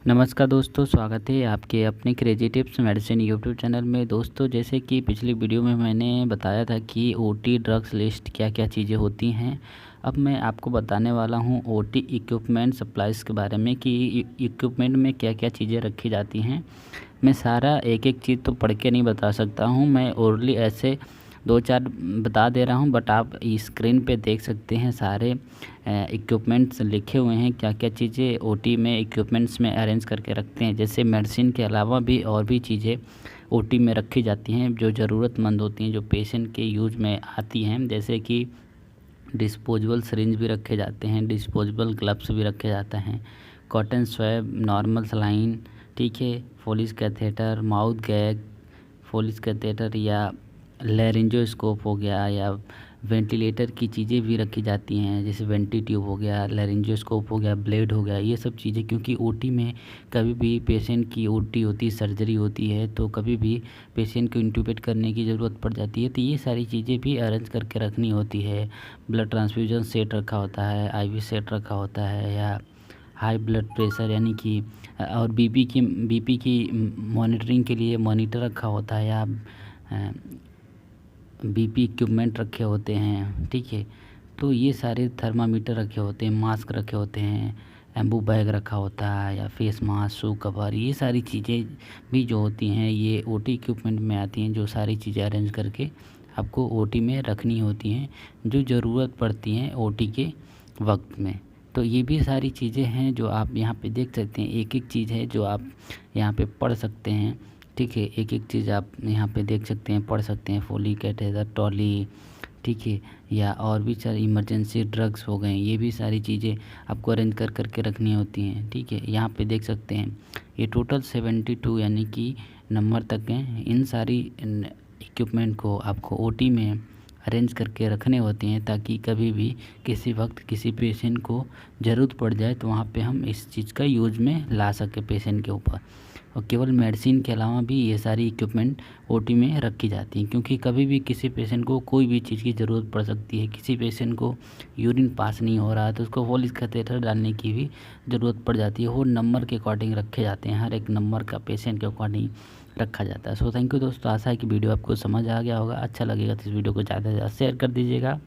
नमस्कार दोस्तों, स्वागत है आपके अपने crazy tips medicine YouTube channel में। दोस्तों, जैसे कि पिछली वीडियो में मैंने बताया था कि ओटी ड्रग्स लिस्ट क्या क्या चीज़ें होती हैं। अब मैं आपको बताने वाला हूं ओटी इक्विपमेंट सप्लाइज़ के बारे में कि इक्विपमेंट में क्या क्या चीज़ें रखी जाती हैं। मैं सारा एक एक चीज़ तो पढ़ के नहीं बता सकता हूँ, मैं ओरली ऐसे दो चार बता दे रहा हूँ, बट आप स्क्रीन पे देख सकते हैं सारे इक्विपमेंट्स लिखे हुए हैं, क्या क्या चीज़ें ओटी में इक्विपमेंट्स में अरेंज करके रखते हैं। जैसे मेडिसिन के अलावा भी और भी चीज़ें ओटी में रखी जाती हैं जो ज़रूरतमंद होती हैं, जो पेशेंट के यूज में आती हैं। जैसे कि डिस्पोजेबल सिरिंज भी रखे जाते हैं, डिस्पोजेबल ग्लव्स भी रखे जाते हैं, कॉटन स्वैब, नॉर्मल सलाइन, ठीक है, फोलिस कैथेटर, माउथ गैग, फोलिस कैथेटर या लैरिंजोस्कोप हो गया, या वेंटिलेटर की चीज़ें भी रखी जाती हैं, जैसे वेंटी ट्यूब हो गया, लैरिंजोस्कोप हो गया, ब्लेड हो गया, ये सब चीज़ें। क्योंकि ओटी में कभी भी पेशेंट की ओटी होती है, सर्जरी होती है, तो कभी भी पेशेंट को इंट्यूबेट करने की ज़रूरत पड़ जाती है, तो ये सारी चीज़ें भी अरेंज करके रखनी होती है। ब्लड ट्रांसफ्यूजन सेट रखा होता है, आईवी सेट रखा होता है, या हाई ब्लड प्रेशर यानी कि और बीपी की मॉनिटरिंग के लिए मॉनिटर रखा होता है, या बीपी इक्विपमेंट रखे होते हैं, ठीक है। तो ये सारे थर्मामीटर रखे होते हैं, मास्क रखे होते हैं, एम्बू बैग रखा होता है, या फेस मास्क, शू कवर, ये सारी चीज़ें भी जो होती हैं ये ओटी इक्विपमेंट में आती हैं, जो सारी चीज़ें अरेंज करके आपको ओटी में रखनी होती हैं, जो ज़रूरत पड़ती हैं ओटी के वक्त में। तो ये भी सारी चीज़ें हैं जो आप यहाँ पे देख सकते हैं, एक एक चीज़ है जो आप यहाँ पे पढ़ सकते हैं, ठीक है। एक एक चीज़ आप यहाँ पे देख सकते हैं, पढ़ सकते हैं। फोली कैथेटर, टॉली, ठीक है, या और भी सारी इमरजेंसी ड्रग्स हो गए, ये भी सारी चीज़ें आपको अरेंज कर करके रखनी होती हैं, ठीक है। यहाँ पे देख सकते हैं ये टोटल 72 यानी कि नंबर तक हैं। इन सारी इक्विपमेंट को आपको ओटी में अरेंज करके रखने होते हैं, ताकि कभी भी किसी वक्त किसी पेशेंट को ज़रूरत पड़ जाए तो वहाँ पे हम इस चीज़ का यूज में ला सके पेशेंट के ऊपर। और केवल मेडिसिन के अलावा भी ये सारी इक्विपमेंट ओटी में रखी जाती हैं, क्योंकि कभी भी किसी पेशेंट को कोई भी चीज़ की ज़रूरत पड़ सकती है। किसी पेशेंट को यूरिन पास नहीं हो रहा है तो उसको फोलिस कैथेटर डालने की भी ज़रूरत पड़ जाती है। वो नंबर के अकॉर्डिंग रखे जाते हैं, हर एक नंबर का पेशेंट के अकॉर्डिंग रखा जाता है। सो थैंक यू दोस्तों, आशा है कि वीडियो आपको समझ आ गया होगा। अच्छा लगेगा तो इस वीडियो को ज़्यादा से ज़्यादा शेयर कर दीजिएगा।